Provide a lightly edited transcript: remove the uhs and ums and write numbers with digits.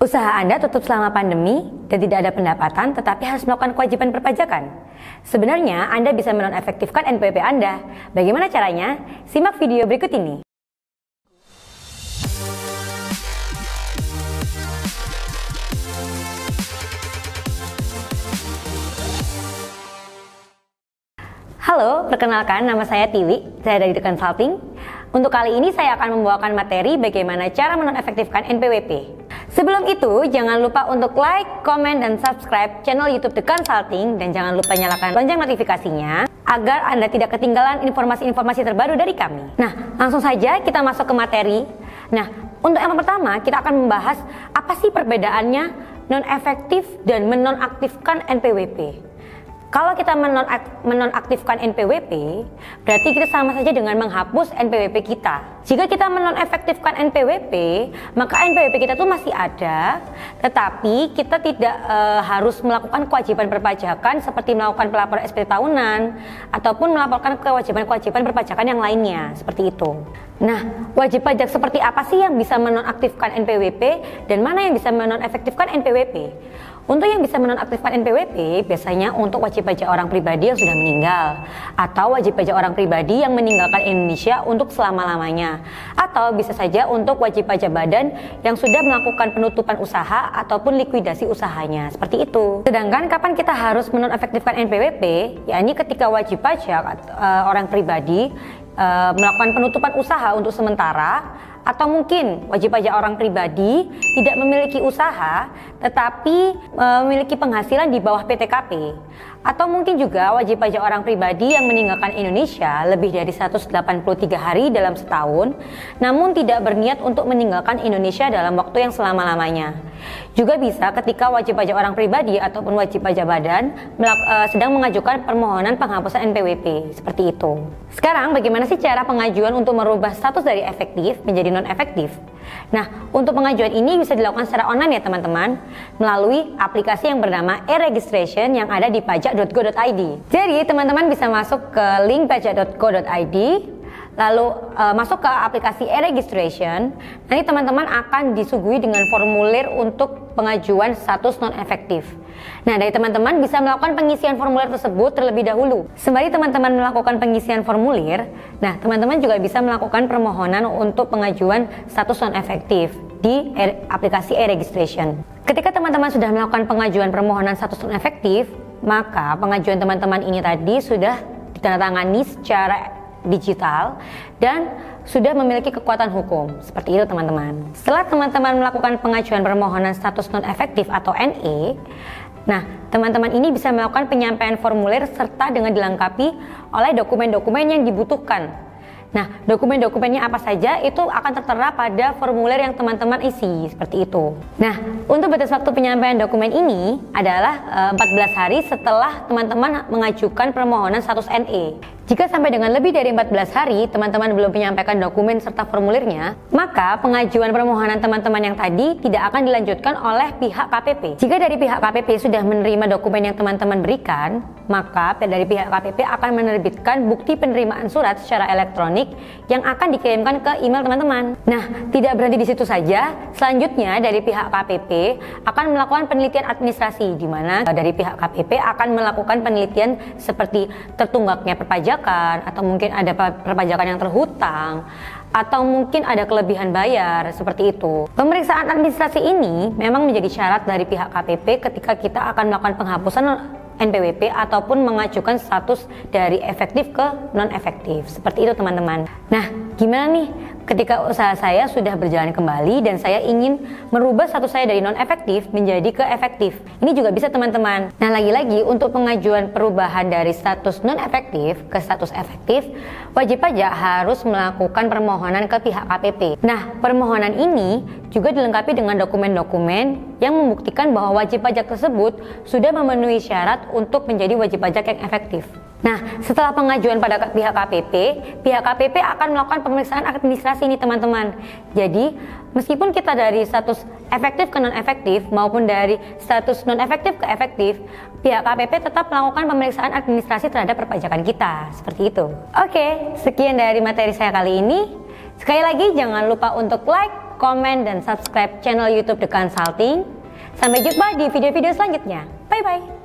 Usaha Anda tutup selama pandemi dan tidak ada pendapatan tetapi harus melakukan kewajiban perpajakan. Sebenarnya Anda bisa menonefektifkan NPWP Anda. Bagaimana caranya? Simak video berikut ini. Halo, perkenalkan nama saya Tiwi, saya dari The Consulting. Untuk kali ini saya akan membawakan materi bagaimana cara menonefektifkan NPWP. Sebelum itu, jangan lupa untuk like, komen, dan subscribe channel YouTube The Consulting dan jangan lupa nyalakan lonceng notifikasinya agar Anda tidak ketinggalan informasi-informasi terbaru dari kami. Nah, langsung saja kita masuk ke materi. Nah, untuk yang pertama kita akan membahas apa sih perbedaannya non-efektif dan menonaktifkan NPWP. Kalau kita menonaktifkan NPWP, berarti kita sama saja dengan menghapus NPWP kita. Jika kita menonefektifkan NPWP, maka NPWP kita tuh masih ada, tetapi kita tidak harus melakukan kewajiban perpajakan seperti melakukan pelaporan SPT tahunan ataupun melaporkan kewajiban-kewajiban perpajakan yang lainnya, seperti itu. Nah, wajib pajak seperti apa sih yang bisa menonaktifkan NPWP dan mana yang bisa menonefektifkan NPWP? Untuk yang bisa menonaktifkan NPWP, biasanya untuk wajib pajak orang pribadi yang sudah meninggal, atau wajib pajak orang pribadi yang meninggalkan Indonesia untuk selama-lamanya, atau bisa saja untuk wajib pajak badan yang sudah melakukan penutupan usaha ataupun likuidasi usahanya, seperti itu. Sedangkan kapan kita harus menonefektifkan NPWP, yakni ketika wajib pajak orang pribadi melakukan penutupan usaha untuk sementara, atau mungkin wajib pajak orang pribadi tidak memiliki usaha tetapi memiliki penghasilan di bawah PTKP, atau mungkin juga wajib pajak orang pribadi yang meninggalkan Indonesia lebih dari 183 hari dalam setahun namun tidak berniat untuk meninggalkan Indonesia dalam waktu yang selama-lamanya. Juga bisa ketika wajib pajak orang pribadi ataupun wajib pajak badan sedang mengajukan permohonan penghapusan NPWP, seperti itu. Sekarang bagaimana sih cara pengajuan untuk merubah status dari efektif menjadi non-efektif? Nah, untuk pengajuan ini bisa dilakukan secara online ya teman-teman, melalui aplikasi yang bernama e-registration yang ada di pajak.go.id. Jadi teman-teman bisa masuk ke link pajak.go.id, lalu masuk ke aplikasi e-registration. Nanti teman-teman akan disuguhi dengan formulir untuk pengajuan status non-efektif. Nah, dari teman-teman bisa melakukan pengisian formulir tersebut terlebih dahulu. Sembari teman-teman melakukan pengisian formulir, nah teman-teman juga bisa melakukan permohonan untuk pengajuan status non-efektif di aplikasi e-registration. Ketika teman-teman sudah melakukan pengajuan permohonan status non-efektif, maka pengajuan teman-teman ini tadi sudah ditandatangani secara digital dan sudah memiliki kekuatan hukum, seperti itu teman-teman. Setelah teman-teman melakukan pengajuan permohonan status non-efektif atau NE, nah teman-teman ini bisa melakukan penyampaian formulir serta dengan dilengkapi oleh dokumen-dokumen yang dibutuhkan. Nah, dokumen-dokumennya apa saja itu akan tertera pada formulir yang teman-teman isi, seperti itu. Nah, untuk batas waktu penyampaian dokumen ini adalah 14 hari setelah teman-teman mengajukan permohonan status NE. Jika sampai dengan lebih dari 14 hari teman-teman belum menyampaikan dokumen serta formulirnya, maka pengajuan permohonan teman-teman yang tadi tidak akan dilanjutkan oleh pihak KPP. Jika dari pihak KPP sudah menerima dokumen yang teman-teman berikan, maka dari pihak KPP akan menerbitkan bukti penerimaan surat secara elektronik yang akan dikirimkan ke email teman-teman. Nah, tidak berhenti di situ saja. Selanjutnya dari pihak KPP akan melakukan penelitian administrasi, di mana dari pihak KPP akan melakukan penelitian seperti tertunggaknya perpajakan, atau mungkin ada perpajakan yang terhutang, atau mungkin ada kelebihan bayar, seperti itu. Pemeriksaan administrasi ini memang menjadi syarat dari pihak KPP ketika kita akan melakukan penghapusan NPWP ataupun mengajukan status dari efektif ke non-efektif, seperti itu teman-teman. Nah, gimana nih ketika usaha saya sudah berjalan kembali dan saya ingin merubah status saya dari non-efektif menjadi ke efektif? Ini juga bisa teman-teman. Nah, lagi-lagi untuk pengajuan perubahan dari status non-efektif ke status efektif, wajib pajak harus melakukan permohonan ke pihak KPP. Nah, permohonan ini juga dilengkapi dengan dokumen-dokumen yang membuktikan bahwa wajib pajak tersebut sudah memenuhi syarat untuk menjadi wajib pajak yang efektif. Nah, setelah pengajuan pada pihak KPP akan melakukan pemeriksaan administrasi ini teman-teman. Jadi, meskipun kita dari status efektif ke non-efektif maupun dari status non-efektif ke efektif, pihak KPP tetap melakukan pemeriksaan administrasi terhadap perpajakan kita, seperti itu. Oke, sekian dari materi saya kali ini. Sekali lagi jangan lupa untuk like, komen, dan subscribe channel YouTube The Consulting. Sampai jumpa di video-video selanjutnya. Bye-bye.